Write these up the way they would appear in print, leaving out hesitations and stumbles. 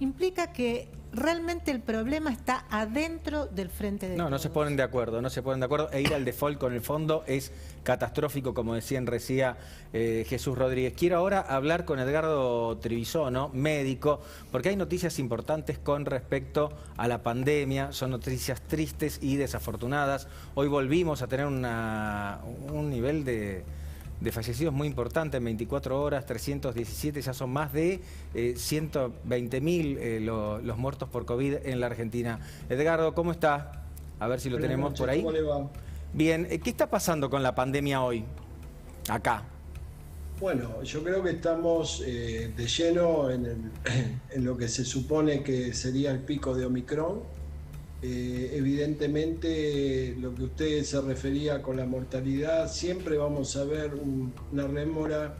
implica que realmente el problema está adentro del frente de todos. No se ponen de acuerdo, e ir al default con el fondo es catastrófico, como decían recién Jesús Rodríguez. Quiero ahora hablar con Edgardo Trivisono, médico, porque hay noticias importantes con respecto a la pandemia, son noticias tristes y desafortunadas. Hoy volvimos a tener un nivel de fallecidos muy importante en 24 horas, 317, ya son más de 120.000 los muertos por COVID en la Argentina. Edgardo, ¿cómo está? A ver si lo tenemos por ahí. ¿Cómo le va? Bien, ¿qué está pasando con la pandemia hoy, acá? Bueno, yo creo que estamos de lleno en lo que se supone que sería el pico de Omicron. Evidentemente, lo que usted se refería con la mortalidad, siempre vamos a ver una rémora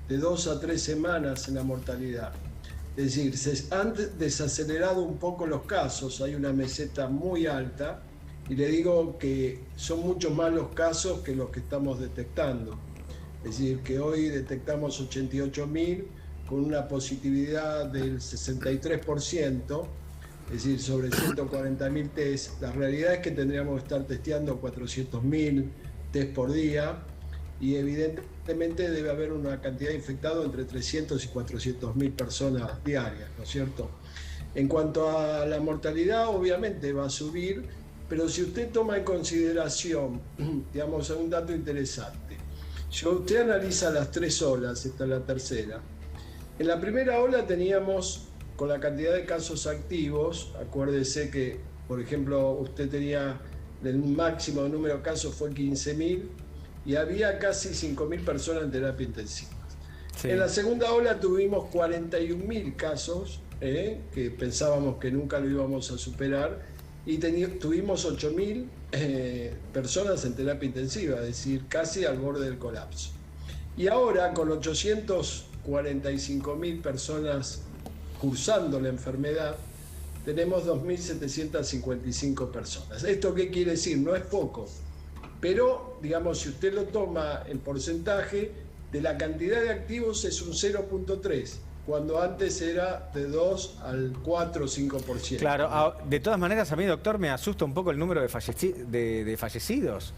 de 2 a 3 semanas en la mortalidad. Es decir, se han desacelerado un poco los casos, hay una meseta muy alta y le digo que son muchos más los casos que los que estamos detectando. Es decir, que hoy detectamos 88.000 con una positividad del 63%. Es decir, sobre 140.000 test. La realidad es que tendríamos que estar testeando 400.000 test por día y evidentemente debe haber una cantidad de infectados entre 300 y 400.000 personas diarias, ¿no es cierto? En cuanto a la mortalidad, obviamente va a subir, pero si usted toma en consideración, digamos, un dato interesante, si usted analiza las 3 olas, esta es la tercera, en la primera ola teníamos, con la cantidad de casos activos, acuérdese que, por ejemplo, usted tenía el máximo número de casos fue 15.000 y había casi 5.000 personas en terapia intensiva. Sí. En la segunda ola tuvimos 41.000 casos, que pensábamos que nunca lo íbamos a superar, y tuvimos 8.000 personas en terapia intensiva, es decir, casi al borde del colapso. Y ahora, con 845.000 personas cursando la enfermedad, tenemos 2.755 personas. ¿Esto qué quiere decir? No es poco, pero digamos, si usted lo toma en porcentaje, de la cantidad de activos es un 0.3, cuando antes era de 2 al 4 o 5%. Claro, de todas maneras a mí, doctor, me asusta un poco el número de fallecidos.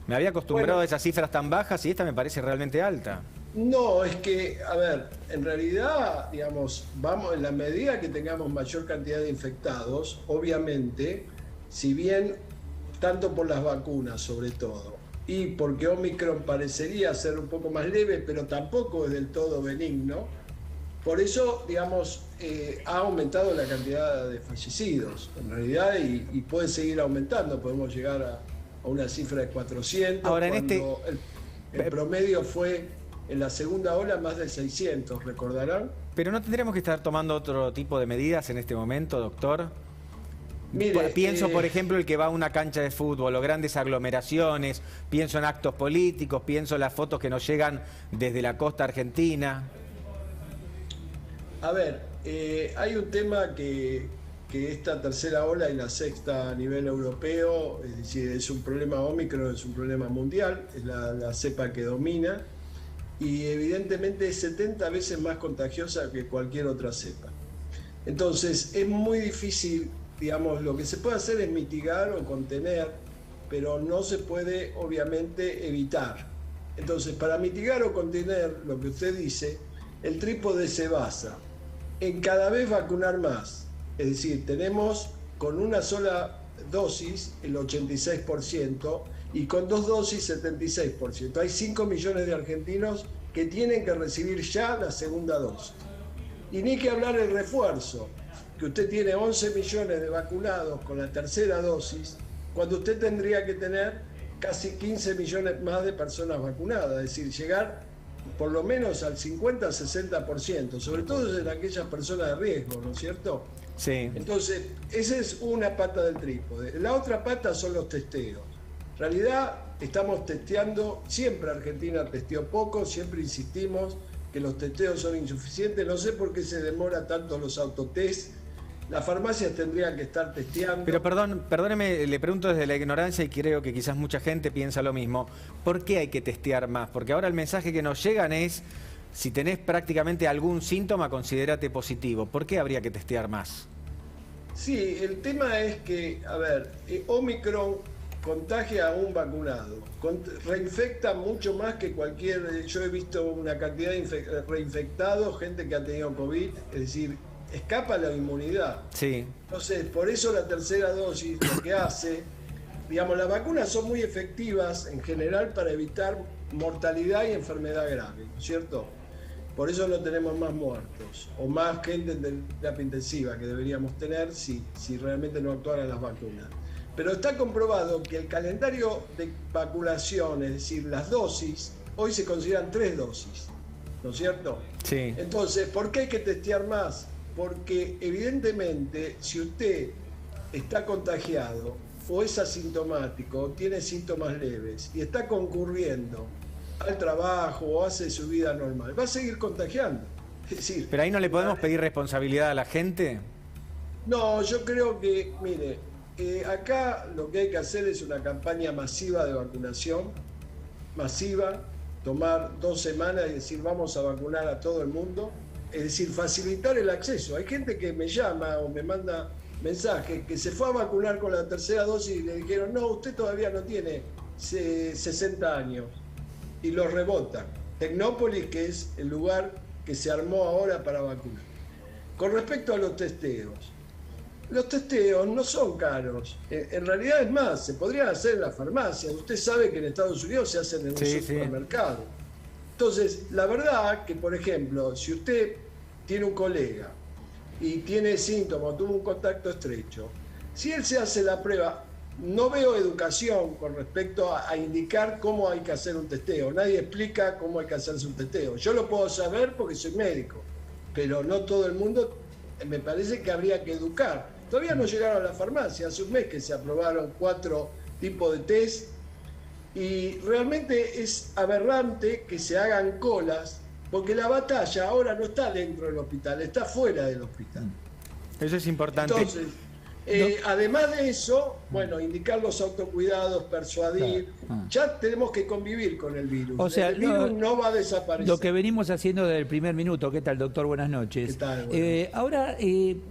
Me había acostumbrado a esas cifras tan bajas y esta me parece realmente alta. No, es que, a ver, en realidad, digamos, vamos, en la medida que tengamos mayor cantidad de infectados, obviamente, si bien, tanto por las vacunas sobre todo, y porque Omicron parecería ser un poco más leve, pero tampoco es del todo benigno, por eso, digamos, ha aumentado la cantidad de fallecidos, en realidad, y puede seguir aumentando, podemos llegar a una cifra de 400, ahora, cuando el promedio fue... En la segunda ola más de 600, ¿recordarán? Pero ¿no tendríamos que estar tomando otro tipo de medidas en este momento, doctor? Mire, pienso, por ejemplo, el que va a una cancha de fútbol o grandes aglomeraciones, pienso en actos políticos, pienso en las fotos que nos llegan desde la costa argentina. A ver, hay un tema que esta tercera ola y la sexta a nivel europeo, es decir, es un problema Omicron, es un problema mundial, es la cepa que domina, y evidentemente es 70 veces más contagiosa que cualquier otra cepa. Entonces es muy difícil, digamos, lo que se puede hacer es mitigar o contener, pero no se puede obviamente evitar. Entonces, para mitigar o contener lo que usted dice, el trípode se basa en cada vez vacunar más. Es decir, tenemos con una sola dosis el 86%, y con 2 dosis 76%. Hay 5 millones de argentinos que tienen que recibir ya la segunda dosis. Y ni que hablar el refuerzo, que usted tiene 11 millones de vacunados con la tercera dosis, cuando usted tendría que tener casi 15 millones más de personas vacunadas, es decir, llegar por lo menos al 50-60%, sobre todo en aquellas personas de riesgo, ¿no es cierto? Sí. Entonces, esa es una pata del trípode. La otra pata son los testeos. En realidad estamos testeando, siempre Argentina testeó poco, siempre insistimos que los testeos son insuficientes, no sé por qué se demora tanto los autotest, las farmacias tendrían que estar testeando. Pero perdóneme, le pregunto desde la ignorancia y creo que quizás mucha gente piensa lo mismo, ¿por qué hay que testear más? Porque ahora el mensaje que nos llegan es, si tenés prácticamente algún síntoma, considérate positivo. ¿Por qué habría que testear más? Sí, el tema es que, a ver, Omicron contagia a un vacunado, reinfecta mucho más que cualquier. Yo he visto una cantidad de reinfectados, gente que ha tenido COVID, es decir, escapa la inmunidad. Sí. Entonces, por eso la tercera dosis lo que hace, digamos, las vacunas son muy efectivas en general para evitar mortalidad y enfermedad grave, ¿no es cierto? Por eso no tenemos más muertos o más gente en terapia intensiva que deberíamos tener si realmente no actuaran las vacunas. Pero está comprobado que el calendario de vacunación, es decir, las dosis, hoy se consideran 3 dosis, ¿no es cierto? Sí. Entonces, ¿por qué hay que testear más? Porque evidentemente si usted está contagiado o es asintomático o tiene síntomas leves y está concurriendo al trabajo o hace su vida normal, va a seguir contagiando. Es decir, ¿pero ahí no le podemos pedir responsabilidad a la gente? No, yo creo que, mire, acá lo que hay que hacer es una campaña masiva de vacunación, masiva, tomar 2 semanas y decir vamos a vacunar a todo el mundo, es decir, facilitar el acceso. Hay gente que me llama o me manda mensajes que se fue a vacunar con la tercera dosis y le dijeron, no, usted todavía no tiene 60 años. Y los rebotan. Tecnópolis, que es el lugar que se armó ahora para vacunar. Con respecto a los testeos no son caros. En realidad es más, se podrían hacer en las farmacias. Usted sabe que en Estados Unidos se hacen en un supermercado. Entonces, la verdad que, por ejemplo, si usted tiene un colega y tiene síntomas, tuvo un contacto estrecho, si él se hace la prueba, no veo educación con respecto a indicar cómo hay que hacer un testeo. Nadie explica cómo hay que hacerse un testeo. Yo lo puedo saber porque soy médico, pero no todo el mundo. Me parece que habría que educar. Todavía no llegaron a la farmacia. Hace un mes que se aprobaron 4 tipos de test y realmente es aberrante que se hagan colas porque la batalla ahora no está dentro del hospital, está fuera del hospital. Eso es importante. Entonces, además de eso, bueno, indicar los autocuidados, persuadir, ya tenemos que convivir con el virus. O sea, el virus no va a desaparecer. Lo que venimos haciendo desde el primer minuto. ¿Qué tal, doctor? Buenas noches. ¿Qué tal? Ahora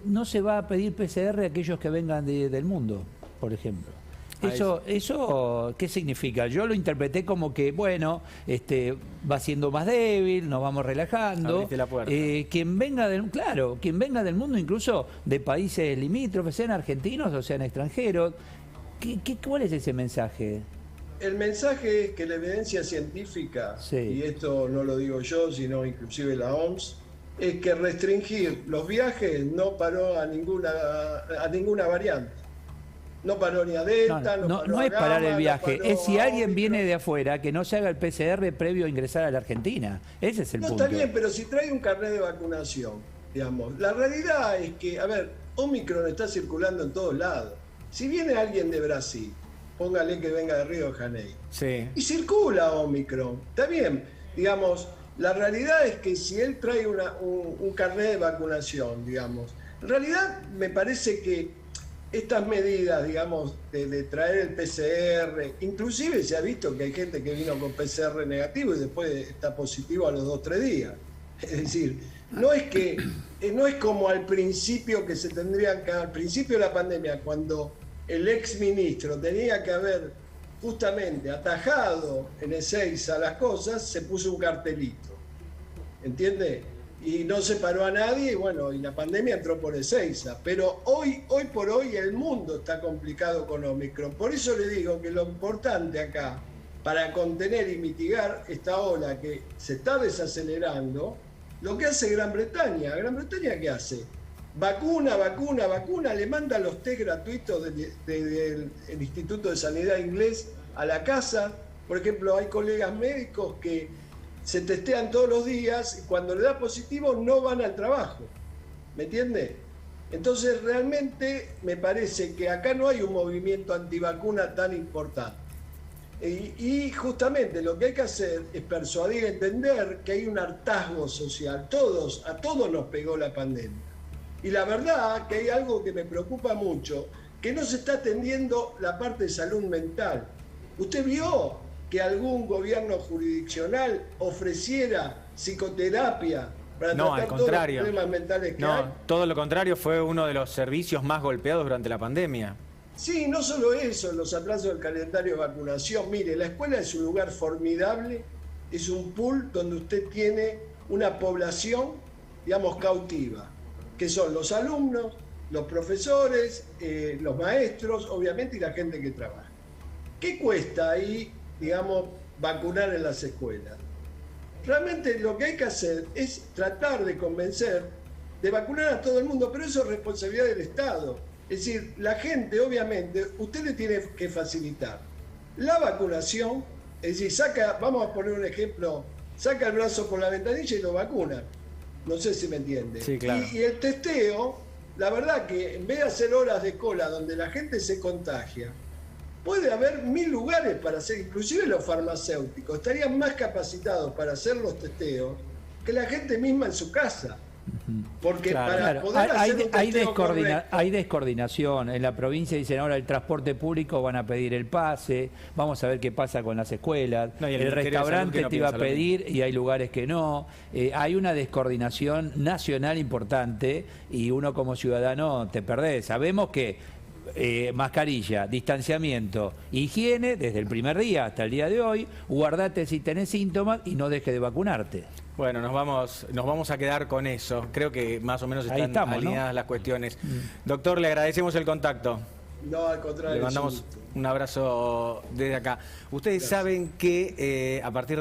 no se va a pedir PCR a aquellos que vengan del mundo, por ejemplo. Eso, ¿qué significa? Yo lo interpreté como que, bueno, va siendo más débil, nos vamos relajando. Abriste la puerta. Quien venga del mundo, incluso de países limítrofes, sean argentinos o sean extranjeros, ¿cuál es ese mensaje? El mensaje es que la evidencia científica, y esto no lo digo yo, sino inclusive la OMS, es que restringir los viajes no paró a ninguna variante. No paró ni a Delta, no es parar el viaje, es si alguien viene de afuera que no se haga el PCR previo a ingresar a la Argentina. Ese es el punto. No, está bien, pero si trae un carnet de vacunación, digamos. La realidad es que, a ver, Omicron está circulando en todos lados. Si viene alguien de Brasil, póngale que venga de Río de Janeiro, y circula Omicron, está bien, digamos, la realidad es que si él trae un carnet de vacunación, digamos, en realidad me parece que estas medidas, digamos, de traer el PCR, inclusive se ha visto que hay gente que vino con PCR negativo y después está positivo a los 2-3 días. Es decir, no es como al principio que se tendrían que, al principio de la pandemia, cuando el ex ministro tenía que haber justamente atajado en Ezeiza las cosas, se puso un cartelito. ¿Entiende? Y no se paró a nadie, y bueno, y la pandemia entró por Ezeiza. Pero hoy por hoy el mundo está complicado con Omicron. Por eso le digo que lo importante acá, para contener y mitigar esta ola que se está desacelerando, lo que hace Gran Bretaña. ¿Gran Bretaña qué hace? Vacuna, le manda los test gratuitos del Instituto de Sanidad inglés a la casa. Por ejemplo, hay colegas médicos que se testean todos los días y cuando le da positivo no van al trabajo. ¿Me entiende? Entonces realmente me parece que acá no hay un movimiento antivacuna tan importante. Y justamente lo que hay que hacer es persuadir, entender que hay un hartazgo social. A todos nos pegó la pandemia. Y la verdad que hay algo que me preocupa mucho, que no se está atendiendo la parte de salud mental. ¿Usted vio que algún gobierno jurisdiccional ofreciera psicoterapia para No, tratar al todos los contrario. problemas mentales que hay. No, todo lo contrario, fue uno de los servicios más golpeados durante la pandemia. Sí, no solo eso, los atrasos del calendario de vacunación. Mire, la escuela es un lugar formidable, es un pool donde usted tiene una población, digamos, cautiva, que son los alumnos, los profesores, los maestros, obviamente, y la gente que trabaja. ¿Qué cuesta ahí, digamos, vacunar en las escuelas? Realmente lo que hay que hacer es tratar de convencer de vacunar a todo el mundo, pero eso es responsabilidad del Estado. Es decir, la gente, obviamente, usted le tiene que facilitar la vacunación, es decir, vamos a poner un ejemplo, saca el brazo por la ventanilla y lo vacuna. No sé si me entiende. Sí, claro. Y el testeo, la verdad que en vez de hacer horas de cola donde la gente se contagia, puede haber 1000 lugares para hacer, inclusive los farmacéuticos estarían más capacitados para hacer los testeos que la gente misma en su casa. Porque para poder hacer un testeo correcto, hay descoordinación. En la provincia dicen ahora el transporte público van a pedir el pase, vamos a ver qué pasa con las escuelas, No, y el el Ministerio de Salud restaurante que no te iba a piensa lo pedir y hay lugares que no. Hay una descoordinación nacional importante y uno como ciudadano te perdés. Sabemos que mascarilla, distanciamiento, higiene desde el primer día hasta el día de hoy, guardate si tenés síntomas y no dejes de vacunarte. Bueno, nos vamos a quedar con eso. Creo que más o menos Ahí están estamos, alineadas ¿no? las cuestiones. Doctor, le agradecemos el contacto. no, al contrario. Le mandamos un abrazo desde acá. Ustedes saben que a partir de